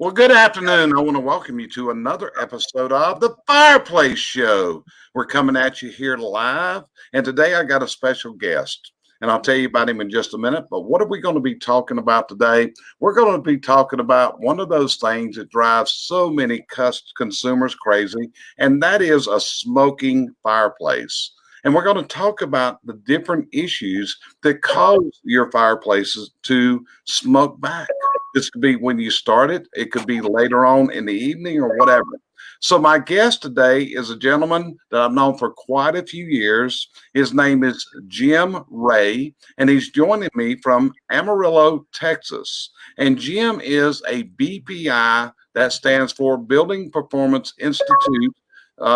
Well, good afternoon. I want to welcome you to another episode of the Fireplace Show. We're coming at you here live, and today I got a special guest, and I'll tell you about him in just a minute. But what are we going to be talking about today? We're going to be talking about one of those things that drives so many consumers crazy, and that is a smoking fireplace. And we're going to talk about the different issues that cause your fireplaces to smoke back. This could be when you start it. It could be later on in the evening or whatever. So my guest today is a gentleman that I've known for quite a few years. His name is Jim Ray, and he's joining me from Amarillo, Texas. And Jim is a BPI, that stands for Building Performance Institute,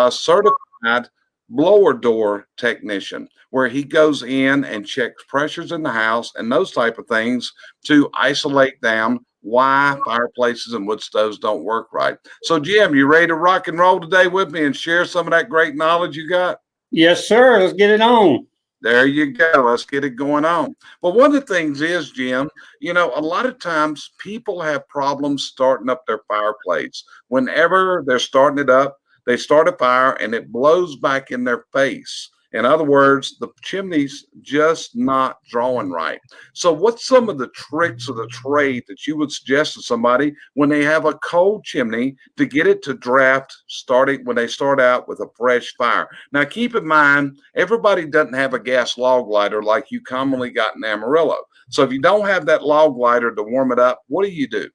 certified blower door technician, where he goes in and checks pressures in the house and those type of things to isolate down why fireplaces and wood stoves don't work right. So, Jim, you ready to rock and roll today with me and share some of that great knowledge you got? Yes, sir. Let's get it on. There you go. Let's get it going on. Well, one of the things is, Jim, a lot of times people have problems starting up their fireplace. Whenever they're starting it up, they start a fire and it blows back in their face. In other words, the chimney's just not drawing right. So what's some of the tricks of the trade that you would suggest to somebody when they have a cold chimney to get it to draft starting when they start out with a fresh fire? Now, keep in mind, everybody doesn't have a gas log lighter like you commonly got in Amarillo. So if you don't have that log lighter to warm it up, what do?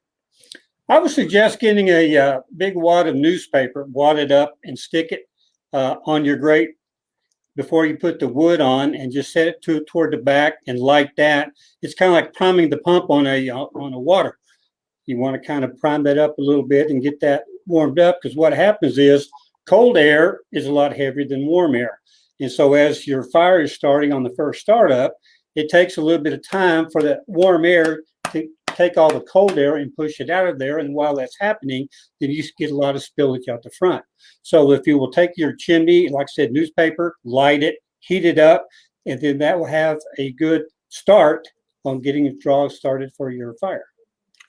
I would suggest getting a big wad of newspaper, wad it up and stick it on your grate before you put the wood on, and just set it toward the back and light that. It's kind of like priming the pump on a water. You want to kind of prime that up a little bit and get that warmed up, because what happens is cold air is a lot heavier than warm air. And so as your fire is starting on the first startup, it takes a little bit of time for that warm air to take all the cold air and push it out of there. And while that's happening, then you get a lot of spillage out the front. So if you will take your chimney, like I said, newspaper, light it, heat it up, and then that will have a good start on getting a draw started for your fire.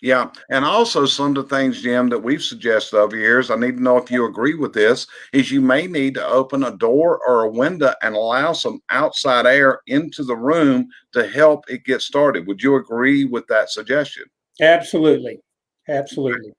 Yeah. And also some of the things, Jim, that we've suggested over years, I need to know if you agree with this, is you may need to open a door or a window and allow some outside air into the room to help it get started. Would you agree with that suggestion? Absolutely. Absolutely.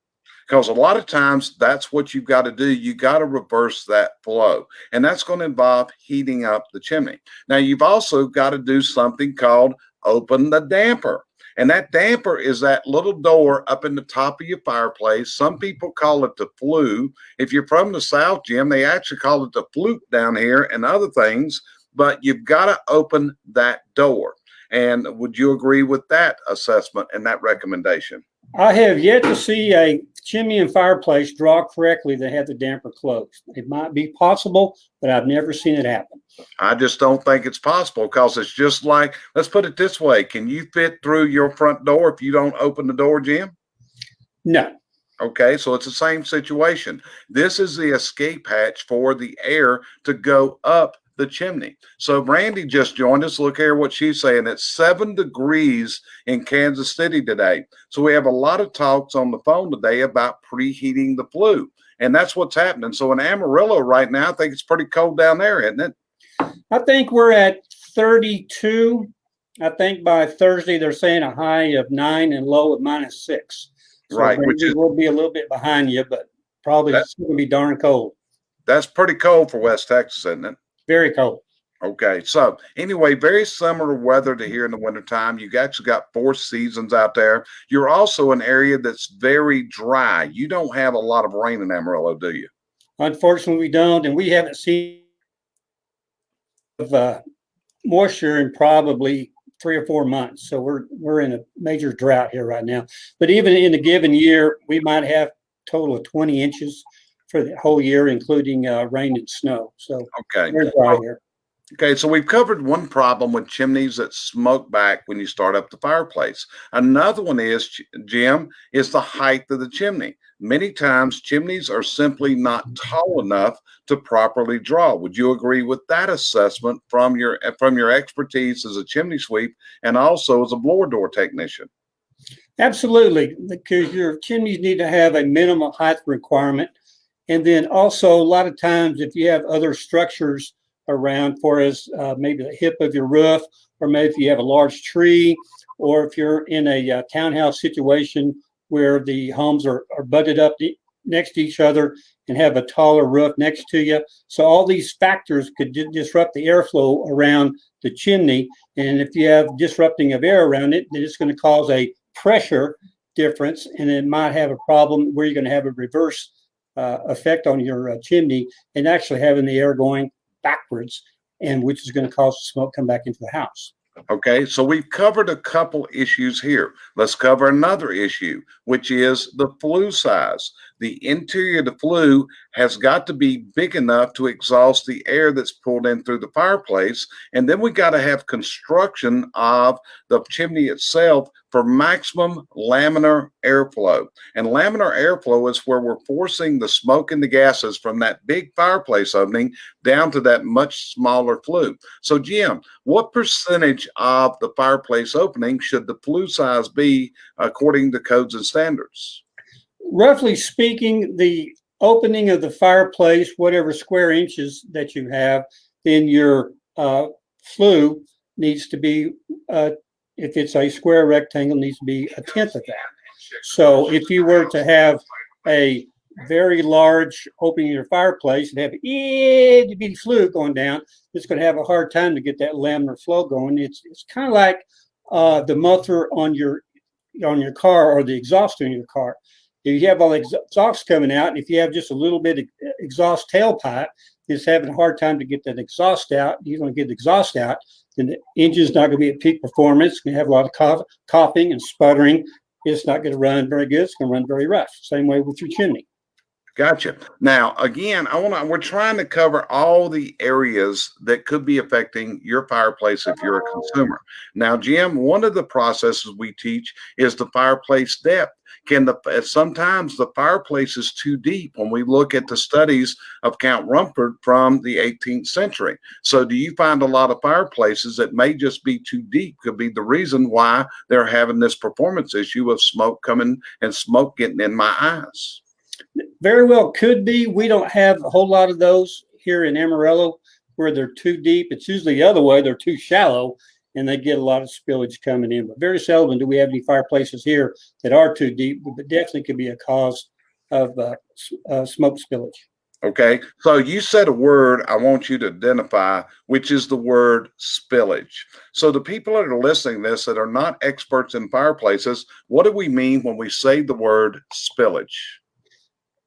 Because a lot of times that's what you've got to do. You got to reverse that flow, and that's going to involve heating up the chimney. Now, you've also got to do something called open the damper. And that damper is that little door up in the top of your fireplace. Some people call it the flue. If you're from the South, Jim, they actually call it the flute down here and other things. But you've got to open that door. And would you agree with that assessment and that recommendation? I have yet to see a chimney and fireplace draw correctly that had the damper closed. It might be possible, but I've never seen it happen. I just don't think it's possible, because it's just like, let's put it this way. Can you fit through your front door if you don't open the door, Jim? No. Okay, so it's the same situation. This is the escape hatch for the air to go up the chimney. So Randy just joined us. Look here what she's saying. It's 7 degrees in Kansas City today. So we have a lot of talks on the phone today about preheating the flue. And that's what's happening. So in Amarillo right now, I think it's pretty cold down there, isn't it? I think we're at 32. I think by Thursday they're saying a high of 9 and low of -6. So right, which will be a little bit behind you, but probably it's going to be darn cold. That's pretty cold for West Texas, isn't it? Very cold. Okay, so anyway, very similar weather to here in the wintertime. You actually got 4 seasons out there. You're also an area that's very dry. You don't have a lot of rain in Amarillo, do you? Unfortunately, we don't, and we haven't seen moisture in probably 3 or 4 months. So we're in a major drought here right now. But even in a given year, we might have a total of 20 inches for the whole year, including rain and snow. So okay, we're dry here. Okay, so we've covered one problem with chimneys that smoke back when you start up the fireplace. Another one is, Jim, is the height of the chimney. Many times chimneys are simply not tall enough to properly draw. Would you agree with that assessment from your expertise as a chimney sweep and also as a blower door technician? Absolutely, because your chimneys need to have a minimum height requirement. And then also a lot of times if you have other structures around for us, maybe the hip of your roof, or maybe if you have a large tree, or if you're in a townhouse situation where the homes are butted up next to each other and have a taller roof next to you. So all these factors could disrupt the airflow around the chimney. And if you have disrupting of air around it, then it's going to cause a pressure difference, and it might have a problem where you're going to have a reverse effect on your chimney and actually having the air going backwards, and which is going to cause the smoke come back into the house. Okay, so we've covered a couple issues here. Let's cover another issue, which is the flue size. The interior of the flue has got to be big enough to exhaust the air that's pulled in through the fireplace. And then we got to have construction of the chimney itself for maximum laminar airflow. And laminar airflow is where we're forcing the smoke and the gases from that big fireplace opening down to that much smaller flue. So, Jim, what percentage of the fireplace opening should the flue size be according to codes and standards? Roughly speaking, the opening of the fireplace, whatever square inches that you have, then your flue needs to be, if it's a square rectangle, needs to be a tenth of that. So if you were to have a very large opening of your fireplace and have an itty bitty flue going down, it's going to have a hard time to get that laminar flow going. It's kind of like the muffler on your car, or the exhaust in your car. If you have all the exhaust coming out, and if you have just a little bit of exhaust tailpipe, it's having a hard time to get that exhaust out. You're going to get the exhaust out, then the engine's not going to be at peak performance. It's going to have a lot of coughing and sputtering. It's not going to run very good. It's going to run very rough. Same way with your chimney. Gotcha. Now, again, we're trying to cover all the areas that could be affecting your fireplace if you're a consumer. Now, Jim, one of the processes we teach is the fireplace depth. Sometimes the fireplace is too deep when we look at the studies of Count Rumford from the 18th century. So do you find a lot of fireplaces that may just be too deep could be the reason why they're having this performance issue of smoke coming and smoke getting in my eyes? Very well could be. We don't have a whole lot of those here in Amarillo where they're too deep. It's usually the other way. They're too shallow and they get a lot of spillage coming in. But very seldom do we have any fireplaces here that are too deep, but definitely could be a cause of smoke spillage. Okay, so you said a word I want you to identify, which is the word spillage. So the people that are listening to this that are not experts in fireplaces, what do we mean when we say the word spillage?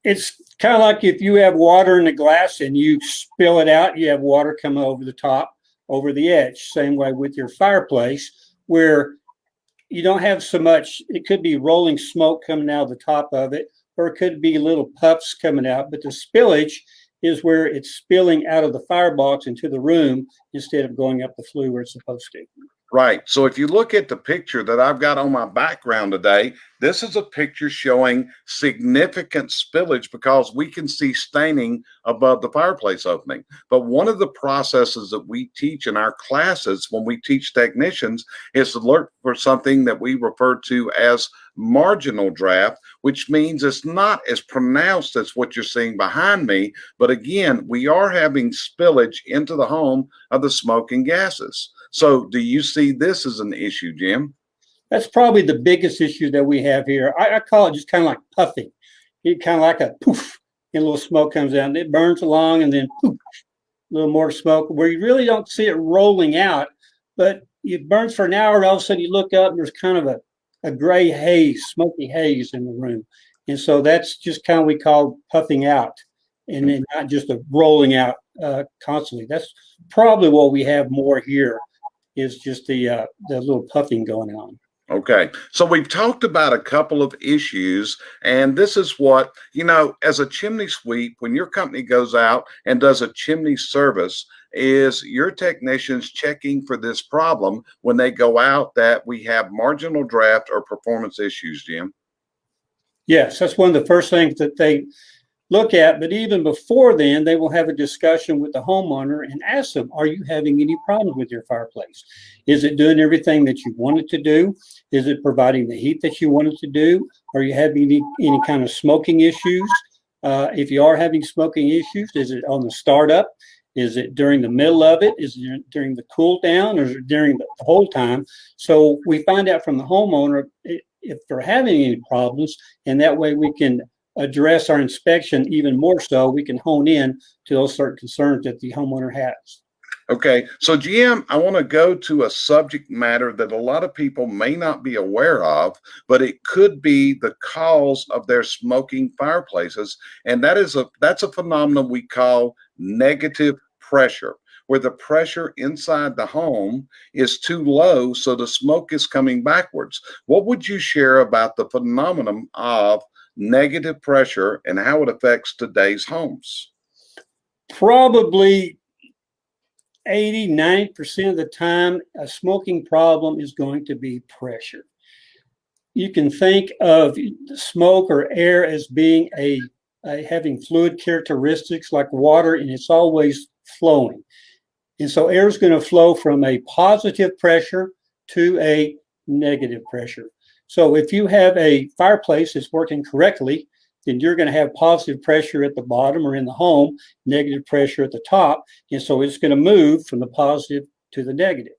It's kind of like if you have water in a glass and you spill it out, you have water coming over the top, over the edge. Same way with your fireplace, where you don't have so much. It could be rolling smoke coming out of the top of it, or it could be little puffs coming out. But the spillage is where it's spilling out of the firebox into the room instead of going up the flue where it's supposed to. Right. So if you look at the picture that I've got on my background today, this is a picture showing significant spillage because we can see staining above the fireplace opening. But one of the processes that we teach in our classes when we teach technicians is to look for something that we refer to as marginal draft, which means it's not as pronounced as what you're seeing behind me. But again, we are having spillage into the home of the smoke and gases. So do you see this as an issue, Jim? That's probably the biggest issue that we have here. I call it just kind of like puffing. It kind of like a poof, and a little smoke comes out, and it burns along, and then poof, a little more smoke, where you really don't see it rolling out, but it burns for an hour, and all of a sudden you look up, and there's kind of a gray haze, smoky haze in the room. And so that's just kind of we call puffing out, and then not just a rolling out constantly. That's probably what we have more here, is just the little puffing going on. Okay, so we've talked about a couple of issues, and this is what, as a chimney sweep, when your company goes out and does a chimney service, is your technicians checking for this problem when they go out that we have marginal draft or performance issues, Jim? Yes, that's one of the first things that look at. But even before then, they will have a discussion with the homeowner and ask them, are you having any problems with your fireplace? Is it doing everything that you want it to do? Is it providing the heat that you want it to do? Are you having any kind of smoking issues? If you are having smoking issues, is it on the startup? Is it during the middle of it? Is it during the cool down, or is it during the whole time? So we find out from the homeowner if they're having any problems, and that way we can address our inspection even more so. We can hone in to those certain concerns that the homeowner has. Okay, so Jim, I want to go to a subject matter that a lot of people may not be aware of, but it could be the cause of their smoking fireplaces, and that's a phenomenon we call negative pressure, where the pressure inside the home is too low, so the smoke is coming backwards. What would you share about the phenomenon of negative pressure and how it affects today's homes? Probably 80–90% of the time, a smoking problem is going to be pressure. You can think of smoke or air as being having fluid characteristics like water, and it's always flowing. And so air is going to flow from a positive pressure to a negative pressure. So if you have a fireplace that's working correctly, then you're going to have positive pressure at the bottom or in the home, negative pressure at the top. And so it's going to move from the positive to the negative.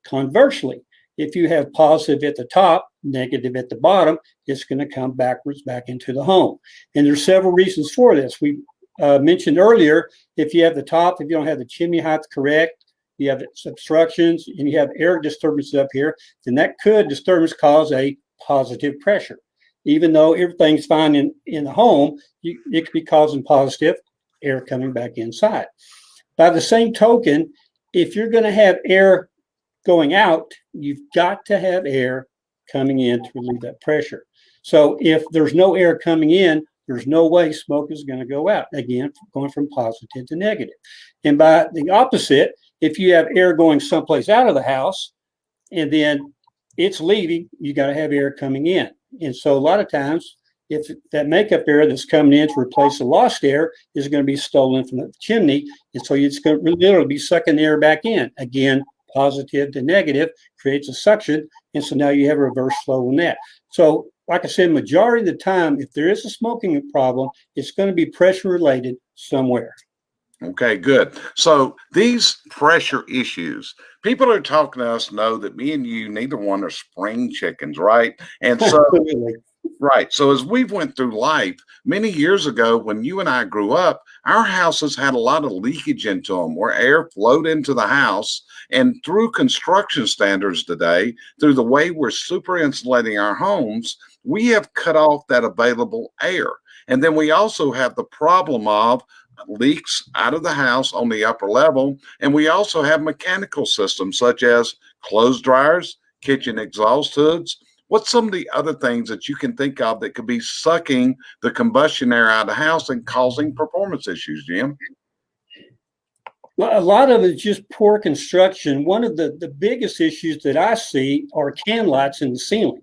Conversely, if you have positive at the top, negative at the bottom, it's going to come backwards back into the home. And there's several reasons for this. We mentioned earlier, if you have the top, if you don't have the chimney height correct, you have obstructions, and you have air disturbances up here, then that could disturbance cause a positive pressure. Even though everything's fine in the home, it could be causing positive air coming back inside. By the same token, if you're going to have air going out, you've got to have air coming in to relieve that pressure. So if there's no air coming in, there's no way smoke is going to go out. Again, going from positive to negative. And by the opposite, if you have air going someplace out of the house and then it's leaving, you got to have air coming in. And so a lot of times, if that makeup air that's coming in to replace the lost air is going to be stolen from the chimney, and so it's going to literally be sucking the air back in. Again, positive to negative creates a suction, and so now you have a reverse flow in that. So like I said, majority of the time, if there is a smoking problem, it's going to be pressure related somewhere. Okay, good. So these pressure issues, people are talking to us know that me and you, neither one are spring chickens, right? And so, right. So as we went through life, many years ago, when you and I grew up, our houses had a lot of leakage into them where air flowed into the house. And through construction standards today, through the way we're super insulating our homes, we have cut off that available air. And then we also have the problem of leaks out of the house on the upper level. And we also have mechanical systems such as clothes dryers, kitchen exhaust hoods. What's some of the other things that you can think of that could be sucking the combustion air out of the house and causing performance issues, Jim? Well, a lot of it's just poor construction. One of the biggest issues that I see are can lights in the ceiling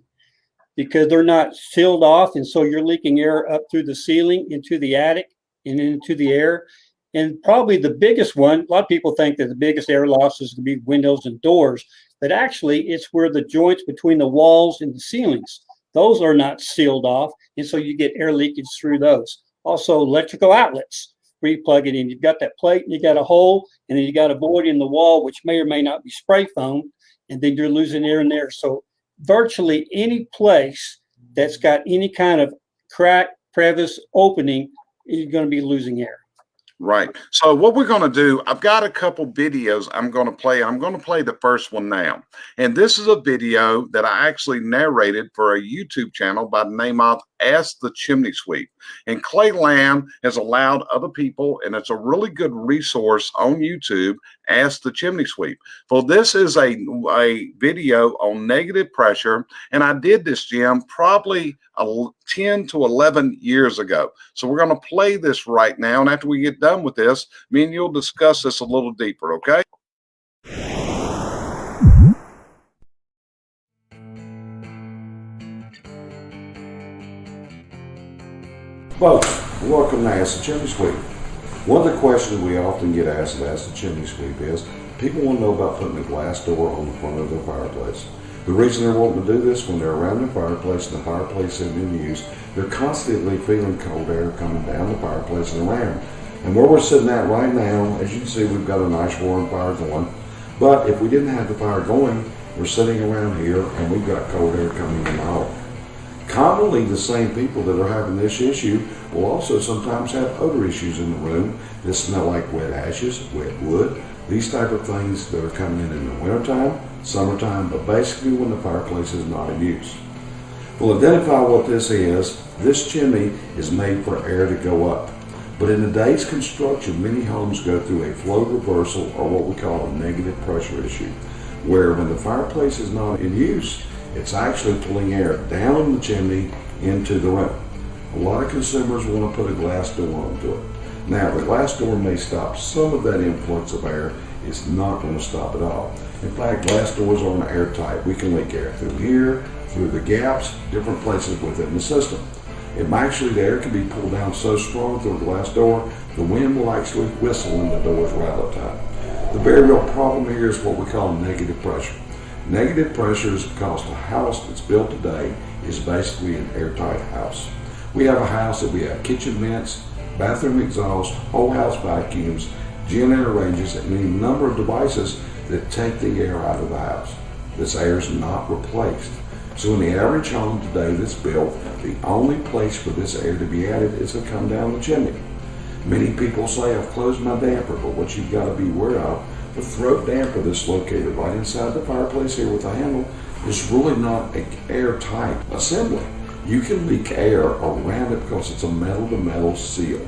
because they're not sealed off. And so you're leaking air up through the ceiling into the attic and into the air. And probably the biggest one, a lot of people think that the biggest air loss is going to be windows and doors, but actually it's where the joints between the walls and the ceilings, those are not sealed off. And so you get air leakage through those. Also electrical outlets, where you plug it in, you've got that plate and you got a hole, and then you got a void in the wall, which may or may not be spray foam, and then you're losing air in there. So virtually any place that's got any kind of crack, crevice, opening, you're going to be losing air. Right. So what we're going to do, I've got a couple videos I'm going to play. I'm going to play the first one now. And this is a video that I actually narrated for a YouTube channel by the name of Ask the Chimney Sweep. And Clay Lamb has allowed other people, and it's a really good resource on YouTube, Ask the Chimney Sweep. Well, this is a video on negative pressure. And I did this, Jim, probably 10 to 11 years ago. So we're going to play this right now. And after we get done with this, me and you'll discuss this a little deeper, okay? Well, Welcome to Ask the Chimney Sweep. One of the questions we often get asked at Ask the Chimney Sweep is, people want to know about putting a glass door on the front of their fireplace. The reason they're wanting to do this, when they're around their fireplace and the fireplace isn't in use, they're constantly feeling cold air coming down the fireplace and around. And where we're sitting at right now, as you can see, we've got a nice warm fire going. But if we didn't have the fire going, we're sitting around here and we've got cold air coming in out. Commonly, the same people that are having this issue will also sometimes have other issues in the room that smell like wet ashes, wet wood, these type of things that are coming in the wintertime, summertime, but basically when the fireplace is not in use. We'll identify what this is. This chimney is made for air to go up. But in today's construction, many homes go through a flow reversal, or what we call a negative pressure issue, where when the fireplace is not in use, it's actually pulling air down the chimney into the room. A lot of consumers want to put a glass door onto it. Now, the glass door may stop some of that influx of air. It's not going to stop it all. In fact, glass doors aren't airtight. We can leak air through here, through the gaps, different places within the system. The air can be pulled down so strong through a glass door, the wind will actually whistle and the doors rattle tight. The very real problem here is what we call negative pressure. Negative pressure is because the house that's built today is basically an airtight house. We have a house that we have kitchen vents, bathroom exhaust, whole house vacuums, generator ranges, and any number of devices that take the air out of the house. This air is not replaced. So in the average home today that's built, the only place for this air to be added is to come down the chimney. Many people say, I've closed my damper, but what you've got to be aware of, the throat damper that's located right inside the fireplace here with the handle is really not an airtight assembly. You can leak air around it because it's a metal-to-metal seal.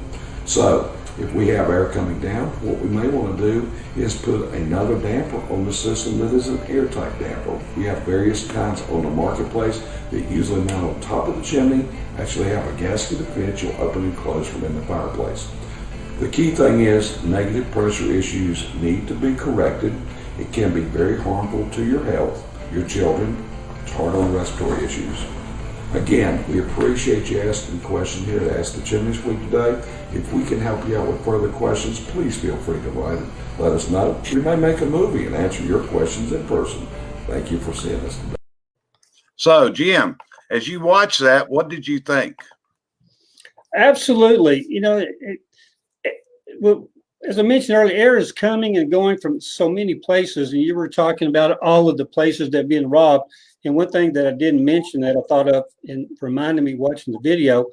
So if we have air coming down, what we may want to do is put another damper on the system that is an airtight damper. We have various kinds on the marketplace that usually mount on top of the chimney, actually have a gasket that fits, you'll open and close from in the fireplace. The key thing is negative pressure issues need to be corrected. It can be very harmful to your health, your children, it's hard on respiratory issues. Again, we appreciate you asking the question here to Ask the Chimney Sweep today. If we can help you out with further questions, please feel free to let us know. We may make a movie and answer your questions in person. Thank you for seeing us today. So, Jim, as you watch that, what did you think? Absolutely. Well, as I mentioned earlier, air is coming and going from so many places, and you were talking about all of the places that are being robbed. And one thing that I didn't mention that I thought of and reminded me watching the video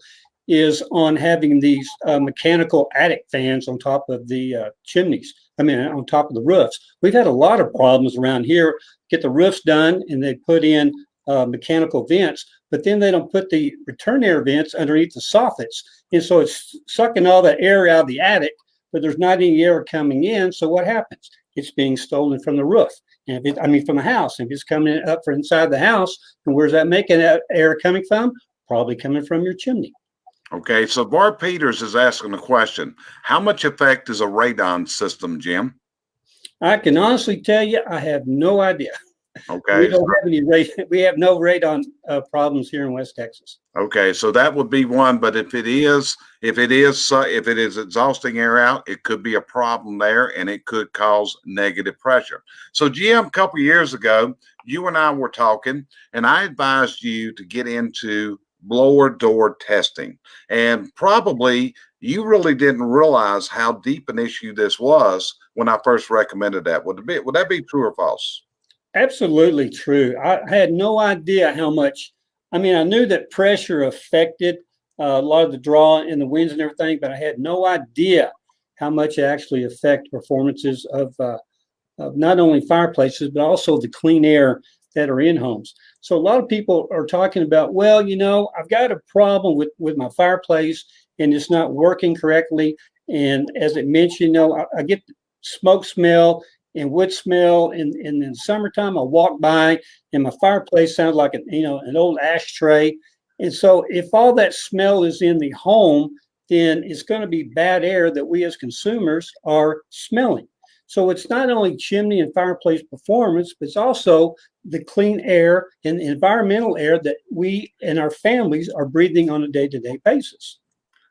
is on having these mechanical attic fans on top of the chimneys. On top of the roofs. We've had a lot of problems around here. Get the roofs done, and they put in mechanical vents, but then they don't put the return air vents underneath the soffits, and so it's sucking all the air out of the attic, but there's not any air coming in. So what happens? It's being stolen from the roof, and from the house. If it's coming up from inside the house, and where's that making that air coming from? Probably coming from your chimney. Okay, so Bart Peters is asking a question. How much effect is a radon system, Jim? I can honestly tell you, I have no idea. Okay. We don't have any we have no radon problems here in West Texas. Okay, so that would be one, but if it is exhausting air out, it could be a problem there, and it could cause negative pressure. So, Jim, a couple of years ago, you and I were talking, and I advised you to get into blower door testing, and probably you really didn't realize how deep an issue this was when I first recommended that. Would that be true or false? Absolutely true. I had no idea how much. I knew that pressure affected a lot of the draw in the winds and everything, but I had no idea how much it actually affect performances of not only fireplaces, but also the clean air that are in homes. So a lot of people are talking about, well, I've got a problem with my fireplace and it's not working correctly. And as it mentioned, I get smoke smell and wood smell, and in the summertime I walk by and my fireplace sounds like an old ashtray. And so if all that smell is in the home, then it's going to be bad air that we as consumers are smelling. So it's not only chimney and fireplace performance, but it's also the clean air and environmental air that we and our families are breathing on a day-to-day basis.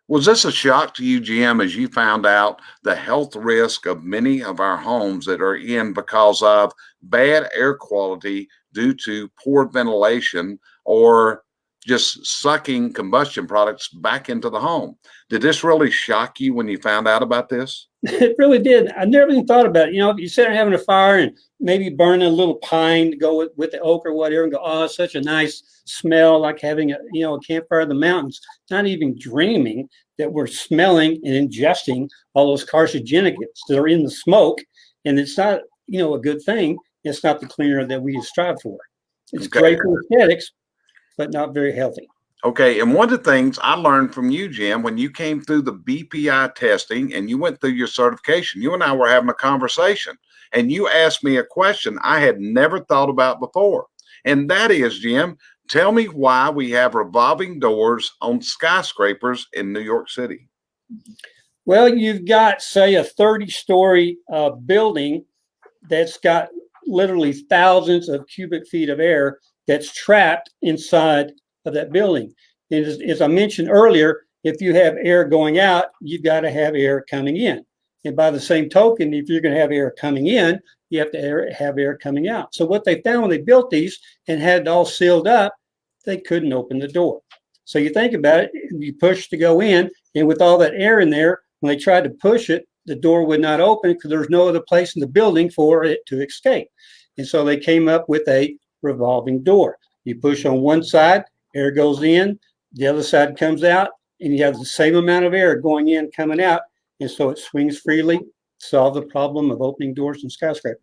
Was this a shock to you, Jim, as you found out the health risk of many of our homes that are in because of bad air quality due to poor ventilation or just sucking combustion products back into the home? Did this really shock you when you found out about this? It really did. I never even thought about it. If you sit there having a fire and maybe burning a little pine to go with the oak or whatever, and go, oh, it's such a nice smell, like having a campfire in the mountains. Not even dreaming that we're smelling and ingesting all those carcinogens that are in the smoke, and it's not a good thing. It's not the cleaner that we strive for. It's great for aesthetics, but not very healthy. Okay, and one of the things I learned from you, Jim, when you came through the BPI testing and you went through your certification, you and I were having a conversation, and you asked me a question I had never thought about before. And that is, Jim, tell me why we have revolving doors on skyscrapers in New York City. Well, you've got, say, a 30-story building that's got literally thousands of cubic feet of air that's trapped inside of that building. And as I mentioned earlier, if you have air going out, you've got to have air coming in. And by the same token, if you're going to have air coming in, you have to have air coming out. So what they found when they built these and had it all sealed up, they couldn't open the door. So you think about it, you push to go in, and with all that air in there, when they tried to push it, the door would not open because there's no other place in the building for it to escape. And so they came up with a revolving door. You push on one side, air goes in, the other side comes out, and you have the same amount of air going in, coming out, and so it swings freely, solve the problem of opening doors in skyscrapers.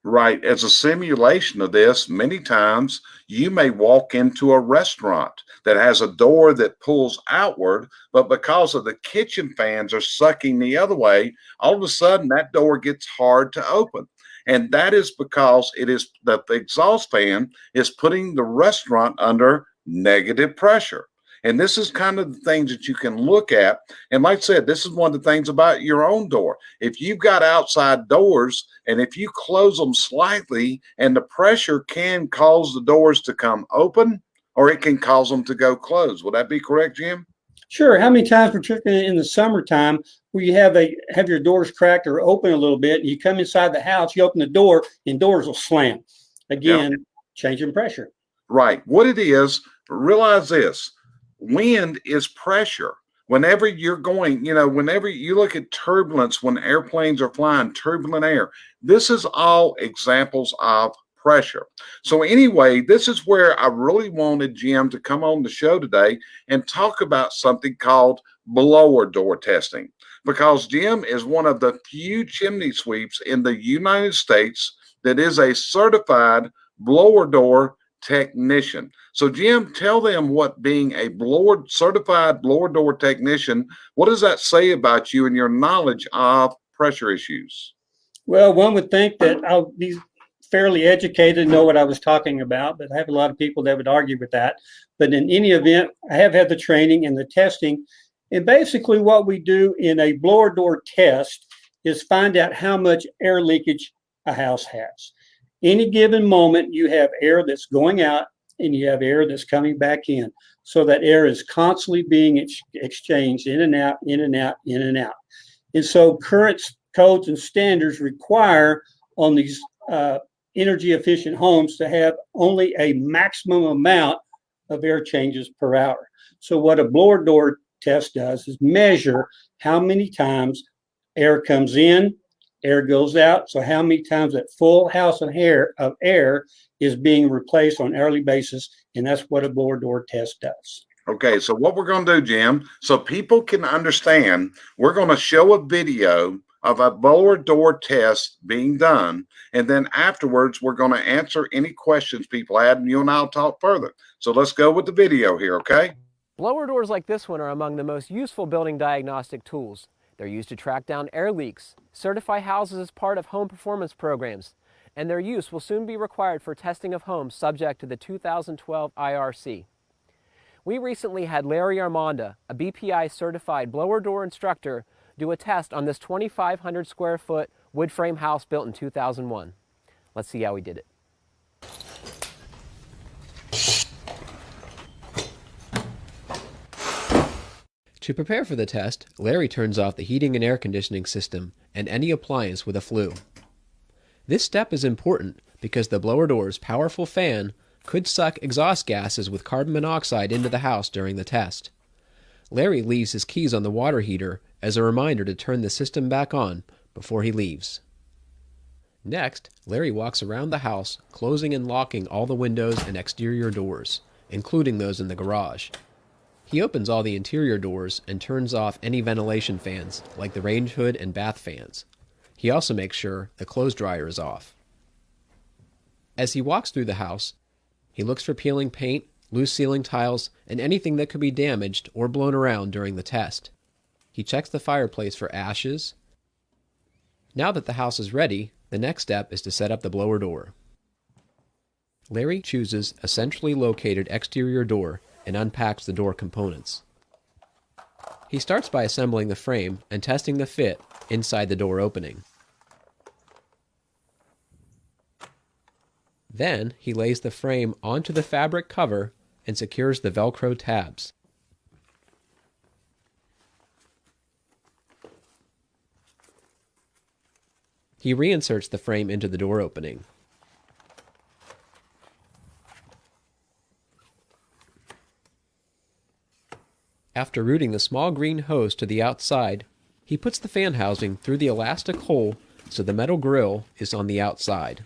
Right. As a simulation of this, many times you may walk into a restaurant that has a door that pulls outward, but because of the kitchen fans are sucking the other way, all of a sudden that door gets hard to open. And that is because it is that the exhaust fan is putting the restaurant under negative pressure. And this is kind of the things that you can look at. And like I said, this is one of the things about your own door. If you've got outside doors and if you close them slightly, and the pressure can cause the doors to come open or it can cause them to go closed. Would that be correct, Jim? Sure. How many times, particularly in the summertime, where you have your doors cracked or open a little bit, and you come inside the house, you open the door, and doors will slam. Again, changing pressure. Right. What it is, realize this. Wind is pressure. Whenever you're going, whenever you look at turbulence, when airplanes are flying, turbulent air, this is all examples of pressure. So anyway, this is where I really wanted Jim to come on the show today and talk about something called blower door testing, because Jim is one of the few chimney sweeps in the United States that is a certified blower door technician. So Jim, tell them what being a certified blower door technician, what does that say about you and your knowledge of pressure issues? Well, one would think that I'll be fairly educated and know what I was talking about, but I have a lot of people that would argue with that. But in any event, I have had the training and the testing. And basically what we do in a blower door test is find out how much air leakage a house has. Any given moment, you have air that's going out and you have air that's coming back in. So that air is constantly being exchanged in and out, in and out, in and out. And so current codes and standards require on these energy efficient homes to have only a maximum amount of air changes per hour. So what a blower door test does is measure how many times air comes in, air goes out. So how many times that full house of air is being replaced on an hourly basis. And that's what a blower door test does. Okay, so what we're going to do, Jim, so people can understand, we're going to show a video of a blower door test being done. And then afterwards, we're going to answer any questions people had, and you and I'll talk further. So let's go with the video here, okay? Blower doors like this one are among the most useful building diagnostic tools. They're used to track down air leaks, certify houses as part of home performance programs, and their use will soon be required for testing of homes subject to the 2012 IRC. We recently had Larry Armanda, a BPI certified blower door instructor, do a test on this 2,500 square foot wood frame house built in 2001. Let's see how he did it. To prepare for the test, Larry turns off the heating and air conditioning system and any appliance with a flue. This step is important because the blower door's powerful fan could suck exhaust gases with carbon monoxide into the house during the test. Larry leaves his keys on the water heater as a reminder to turn the system back on before he leaves. Next, Larry walks around the house, closing and locking all the windows and exterior doors, including those in the garage. He opens all the interior doors and turns off any ventilation fans, like the range hood and bath fans. He also makes sure the clothes dryer is off. As he walks through the house, he looks for peeling paint, loose ceiling tiles, and anything that could be damaged or blown around during the test. He checks the fireplace for ashes. Now that the house is ready, the next step is to set up the blower door. Larry chooses a centrally located exterior door and unpacks the door components. He starts by assembling the frame and testing the fit inside the door opening. Then he lays the frame onto the fabric cover and secures the Velcro tabs. He reinserts the frame into the door opening. After routing the small green hose to the outside, he puts the fan housing through the elastic hole so the metal grill is on the outside.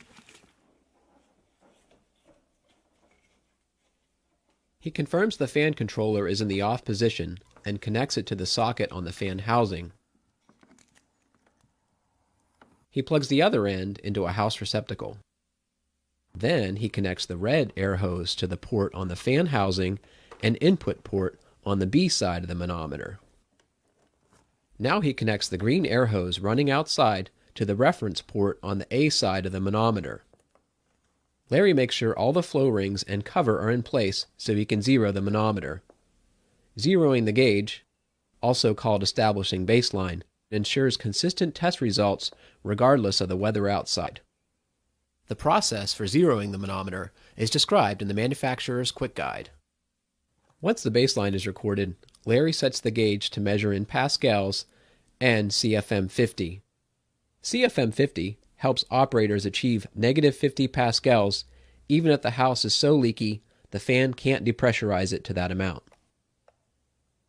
He confirms the fan controller is in the off position and connects it to the socket on the fan housing. He plugs the other end into a house receptacle. Then he connects the red air hose to the port on the fan housing and input port on the B side of the manometer. Now he connects the green air hose running outside to the reference port on the A side of the manometer. Larry makes sure all the flow rings and cover are in place so he can zero the manometer. Zeroing the gauge, also called establishing baseline, ensures consistent test results regardless of the weather outside. The process for zeroing the manometer is described in the manufacturer's quick guide. Once the baseline is recorded, Larry sets the gauge to measure in pascals and CFM 50. CFM 50 helps operators achieve negative 50 pascals even if the house is so leaky the fan can't depressurize it to that amount.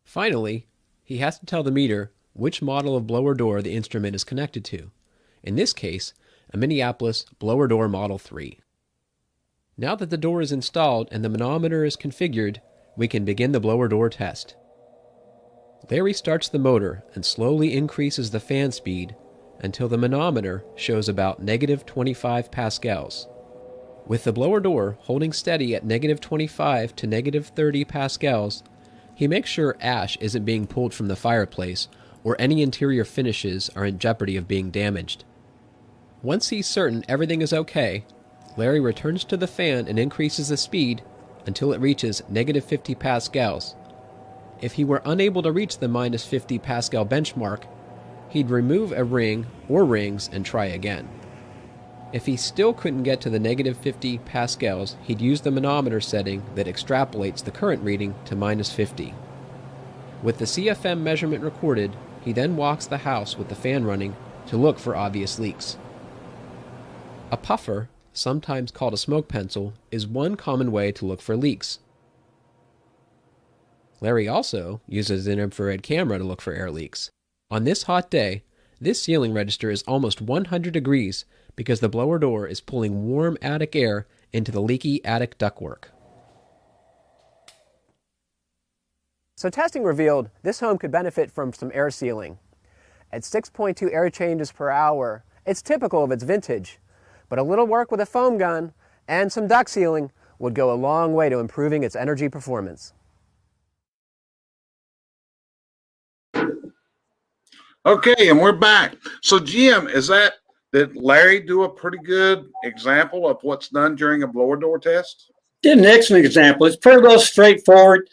Finally, he has to tell the meter which model of blower door the instrument is connected to. In this case, a Minneapolis blower door Model 3. Now that the door is installed and the manometer is configured, we can begin the blower door test. Larry starts the motor and slowly increases the fan speed until the manometer shows about negative 25 pascals. With the blower door holding steady at negative 25 to negative 30 pascals, he makes sure ash isn't being pulled from the fireplace or any interior finishes are in jeopardy of being damaged. Once he's certain everything is okay, Larry returns to the fan and increases the speed until it reaches negative 50 pascals. If he were unable to reach the minus 50 pascal benchmark, he'd remove a ring or rings and try again. If he still couldn't get to the negative 50 pascals, he'd use the manometer setting that extrapolates the current reading to minus 50. With the CFM measurement recorded, he then walks the house with the fan running to look for obvious leaks. A puffer, sometimes called a smoke pencil, is one common way to look for leaks. Larry also uses an infrared camera to look for air leaks. On this hot day, this ceiling register is almost 100 degrees because the blower door is pulling warm attic air into the leaky attic ductwork. So testing revealed this home could benefit from some air sealing. At 6.2 air changes per hour, it's typical of its vintage, but a little work with a foam gun and some duct sealing would go a long way to improving its energy performance. Okay, and we're back. So Jim, did Larry do a pretty good example of what's done during a blower door test? Did an excellent example. It's pretty well straightforward.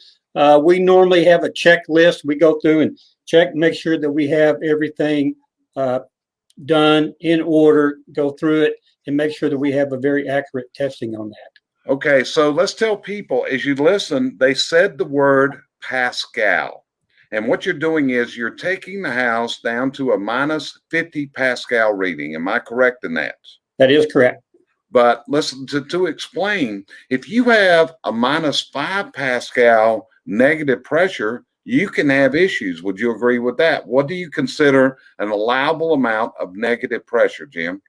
We normally have a checklist. We go through and check, make sure that we have everything done in order, go through it, and make sure that we have a very accurate testing on that. Okay, so let's tell people, as you listen, they said the word Pascal. And what you're doing is you're taking the house down to a minus 50 Pascal reading. Am I correct in that? That is correct. But listen, to explain, if you have a minus 5 Pascal negative pressure, you can have issues. Would you agree with that? What do you consider an allowable amount of negative pressure, Jim?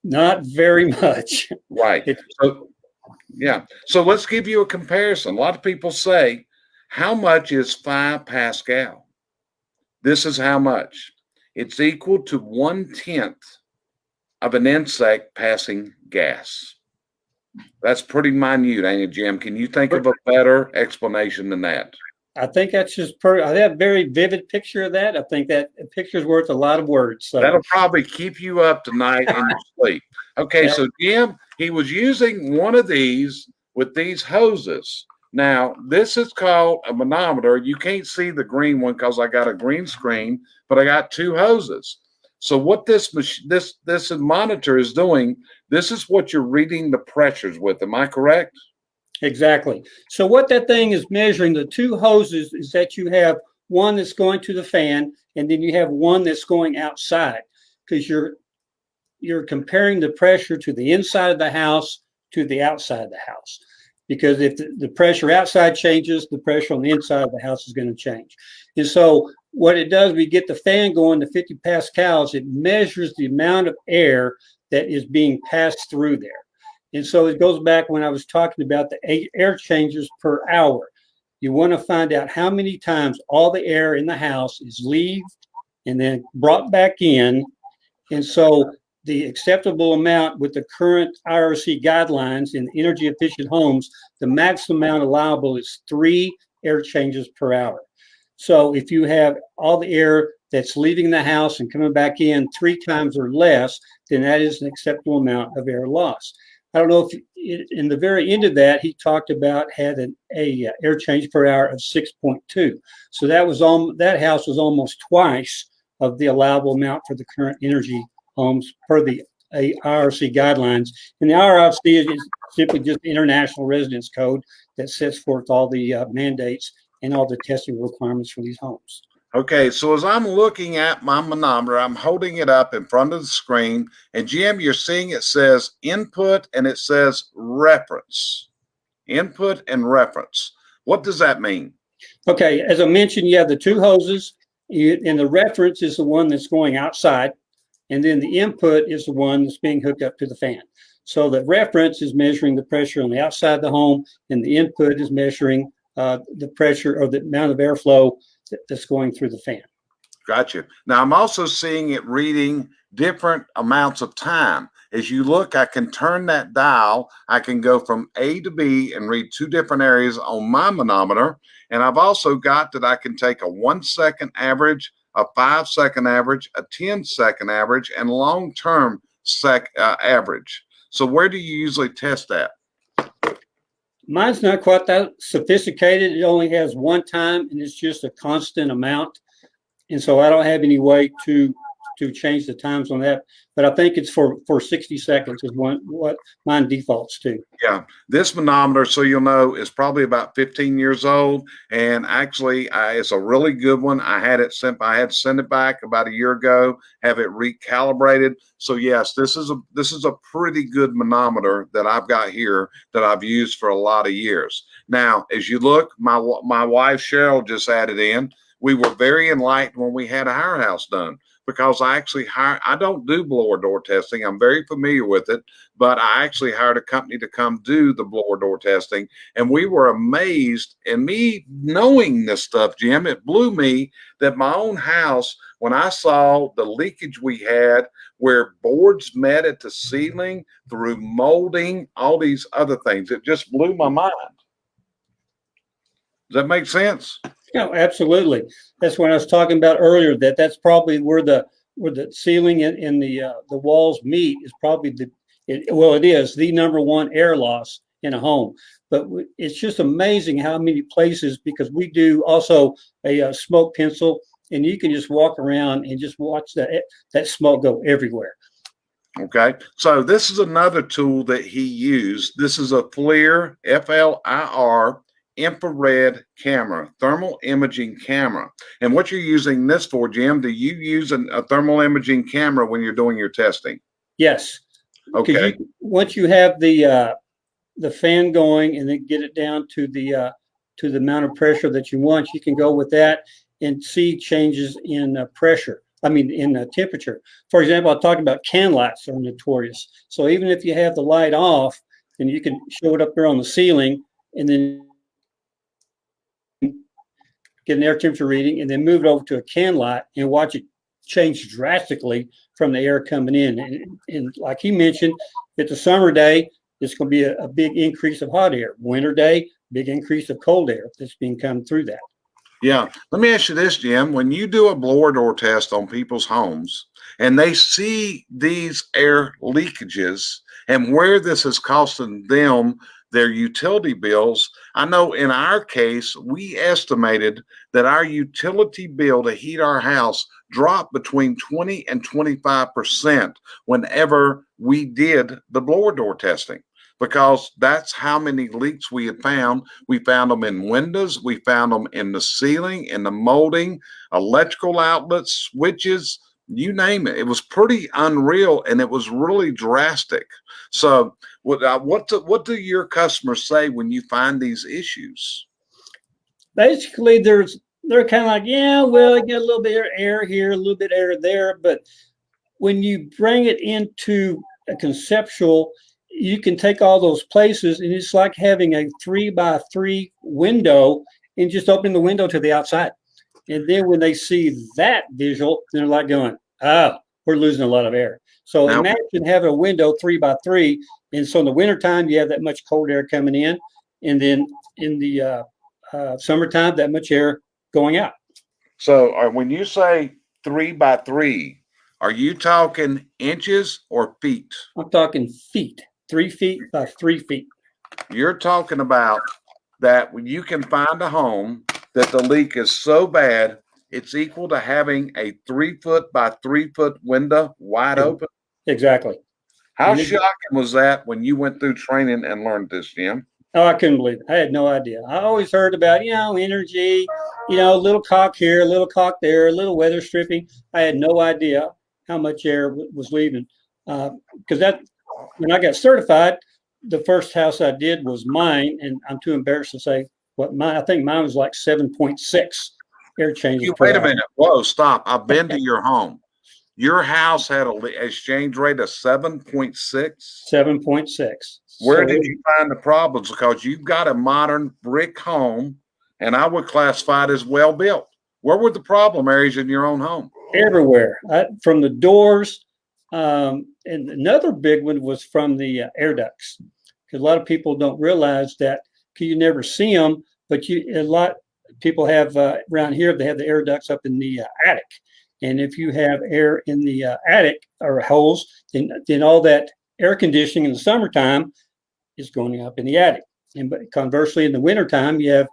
Not very much. Right. So, yeah. So let's give you a comparison. A lot of people say, how much is 5 Pascal? This is how much. It's equal to 1/10 of an insect passing gas. That's pretty minute, ain't it, Jim? Can you think of a better explanation than that? I think that's just I have a very vivid picture of that. I think that picture's worth a lot of words. So. That'll probably keep you up tonight in your sleep. Okay, yeah. So Jim, he was using one of these with these hoses. Now, this is called a manometer. You can't see the green one because I got a green screen, but I got 2 hoses. So what this monitor is doing, this is what you're reading the pressures with. Am I correct? Exactly. So what that thing is measuring, the 2 hoses, is that you have one that's going to the fan, and then you have one that's going outside, because you're comparing the pressure to the inside of the house to the outside of the house. Because if the pressure outside changes, the pressure on the inside of the house is going to change. And so what it does, we get the fan going to 50 pascals, it measures the amount of air that is being passed through there. And so it goes back when I was talking about the air changes per hour. You want to find out how many times all the air in the house is leaved and then brought back in. And so the acceptable amount with the current IRC guidelines in energy efficient homes, the maximum amount allowable is 3 air changes per hour. So if you have all the air that's leaving the house and coming back in 3 times or less, then that is an acceptable amount of air loss. I don't know if in the very end of that, he talked about had a air change per hour of 6.2. So that house was almost twice of the allowable amount for the current energy homes per the IRC guidelines. And the IRC is simply just the International Residence Code that sets forth all the mandates and all the testing requirements for these homes. Okay, so as I'm looking at my manometer, I'm holding it up in front of the screen, and Jim, you're seeing it says input and it says reference. Input and reference. What does that mean? Okay, as I mentioned, you have the 2 hoses, and the reference is the one that's going outside, and then the input is the one that's being hooked up to the fan. So the reference is measuring the pressure on the outside of the home, and the input is measuring the pressure or the amount of airflow that's going through the fan. Gotcha. Now I'm also seeing it reading different amounts of time. As you look, I can turn that dial. I can go from A to B and read 2 different areas on my manometer. And I've also got that I can take a 1-second average, a 5-second average, a 10-second average, and long-term average. So where do you usually test that? Mine's not quite that sophisticated. It only has 1 time, and it's just a constant amount. And so I don't have any way to change the times on that. But I think it's for 60 seconds is what mine defaults to. Yeah. This manometer, so you'll know, is probably about 15 years old. And actually, it's a really good one. I had to send it back about a year ago, have it recalibrated. So yes, this is a pretty good manometer that I've got here that I've used for a lot of years. Now, as you look, my wife Cheryl just added in. We were very enlightened when we had our house done, because I don't do blower door testing. I'm very familiar with it, but I actually hired a company to come do the blower door testing. And we were amazed, and me knowing this stuff, Jim, it blew me that my own house, when I saw the leakage we had where boards met at the ceiling through molding, all these other things, it just blew my mind. Does that make sense? No, absolutely. That's what I was talking about earlier. That's probably where the ceiling and the walls meet is probably it is the number 1 air loss in a home. But it's just amazing how many places, because we do also a smoke pencil, and you can just walk around and just watch that smoke go everywhere. Okay, so this is another tool that he used. This is a FLIR, FLIR infrared camera, thermal imaging camera. And what you're using this for, Jim, do you use a thermal imaging camera when you're doing your testing? Yes. Okay. Once you have the fan going and then get it down to the amount of pressure that you want, you can go with that and see changes in pressure. I mean, in temperature. For example, I talked about can lights are notorious. So even if you have the light off, then you can show it up there on the ceiling and then get an air temperature reading and then move it over to a can light and watch it change drastically from the air coming in. And like he mentioned, if it's a summer day, it's going to be a big increase of hot air. Winter day, big increase of cold air that's being come through that. Yeah. Let me ask you this, Jim. When you do a blower door test on people's homes and they see these air leakages and where this is costing them their utility bills, I know in our case, we estimated that our utility bill to heat our house dropped between 20 and 25% whenever we did the blower door testing, because that's how many leaks we had found. We found them in windows, we found them in the ceiling, in the molding, electrical outlets, switches, you name it. It was pretty unreal, and it was really drastic. So what do your customers say when you find these issues? Basically, they're kind of like, yeah, well, I get a little bit of air here, a little bit of air there. But when you bring it into a conceptual, you can take all those places, and it's like having a 3x3 window and just open the window to the outside. And then when they see that visual, they're like going, oh, we're losing a lot of air. So now, imagine having a window 3x3. And so in the wintertime, you have that much cold air coming in. And then in the summertime, that much air going out. So when you say 3x3, are you talking inches or feet? I'm talking feet, 3 feet by 3 feet. You're talking about that when you can find a home that the leak is so bad, it's equal to having a 3 foot by 3 foot window wide open. Exactly. How shocking was that when you went through training and learned this, Jim? Oh, I couldn't believe it. I had no idea. I always heard about, energy, a little caulk here, a little caulk there, a little weather stripping. I had no idea how much air was leaving. Because when I got certified, the first house I did was mine, and I'm too embarrassed to say what mine. I think mine was like 7.6 air changes. Wait a minute. Whoa, stop. I've been to your home. Your house had an exchange rate of 7.6? 7.6. Where did you find the problems? Because you've got a modern brick home, and I would classify it as well built. Where were the problem areas in your own home? Everywhere, from the doors. And another big one was from the air ducts, because a lot of people don't realize that, because you never see them, but a lot of people have around here, they have the air ducts up in the attic. And if you have air in the attic or holes, then all that air conditioning in the summertime is going up in the attic. But conversely, in the wintertime, you have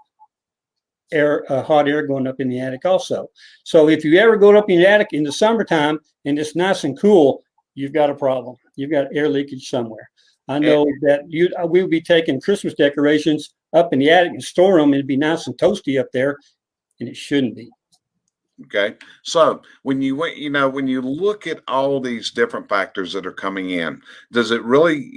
hot air going up in the attic also. So if you ever go up in the attic in the summertime and it's nice and cool, you've got a problem. You've got air leakage somewhere. I know that we would be taking Christmas decorations up in the attic and store them, and it'd be nice and toasty up there, and it shouldn't be. Okay. So when you look at all these different factors that are coming in, does it really,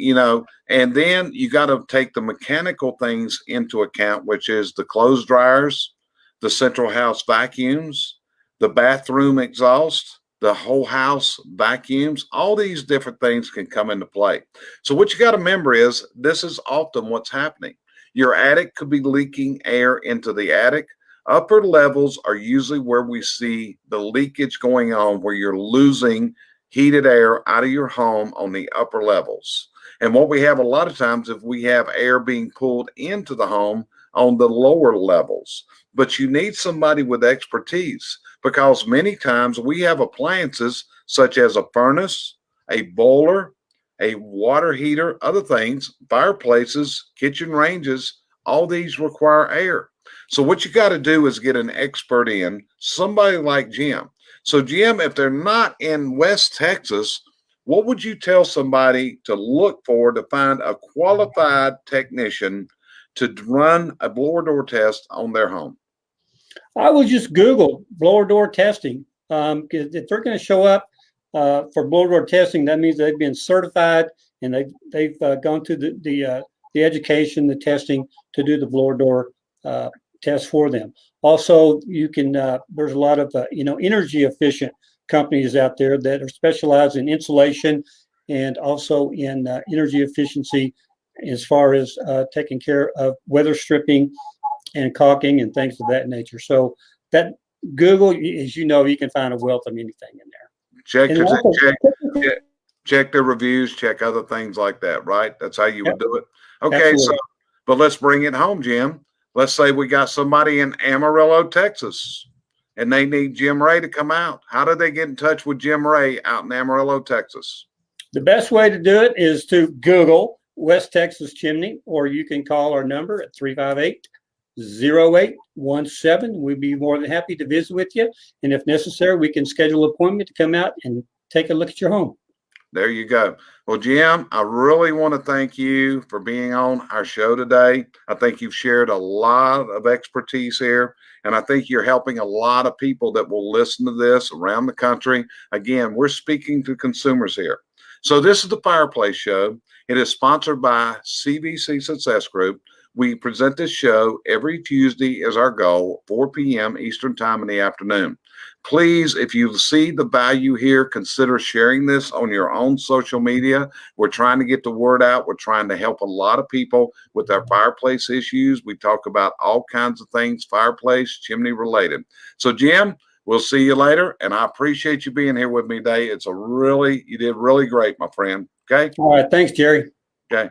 and then you got to take the mechanical things into account, which is the clothes dryers, the central house vacuums, the bathroom exhaust, the whole house vacuums, all these different things can come into play. So what you got to remember is this is often what's happening. Your attic could be leaking air into the attic. Upper levels are usually where we see the leakage going on, where you're losing heated air out of your home on the upper levels. And what we have a lot of times, if we have air being pulled into the home on the lower levels, but you need somebody with expertise, because many times we have appliances such as a furnace, a boiler, a water heater, other things, fireplaces, kitchen ranges, all these require air. So what you got to do is get an expert in, somebody like Jim. So Jim, if they're not in West Texas, what would you tell somebody to look for to find a qualified technician to run a blower door test on their home? I would just Google blower door testing. 'Cause if they're going to show up for blower door testing, that means they've been certified and they've gone through the education, the testing to do the blower door test for them. Also, you can there's a lot of energy efficient companies out there that are specialized in insulation and also in energy efficiency as far as taking care of weather stripping and caulking and things of that nature. So that Google, as you know, you can find a wealth of anything in there. Check And also, check their reviews, check other things like that, right? That's how you would do it. Okay, absolutely. so but let's bring it home, Jim. Let's say we got somebody in Amarillo, Texas, and they need Jim Ray to come out. How do they get in touch with Jim Ray out in Amarillo, Texas? The best way to do it is to Google West Texas Chimney, or you can call our number at 358-0817. We'd be more than happy to visit with you. And if necessary, we can schedule an appointment to come out and take a look at your home. There you go. Well, Jim, I really want to thank you for being on our show today. I think you've shared a lot of expertise here, and I think you're helping a lot of people that will listen to this around the country. Again, we're speaking to consumers here. So this is the Fireplace Show. It is sponsored by CVC Success Group. We present this show every Tuesday as our goal, 4 p.m. Eastern Time in the afternoon. Please, if you see the value here, consider sharing this on your own social media. We're trying to get the word out. We're trying to help a lot of people with their fireplace issues. We talk about all kinds of things, fireplace, chimney related. So, Jim, we'll see you later, and I appreciate you being here with me today. You did really great, my friend. Okay? All right. Thanks, Jerry. Okay.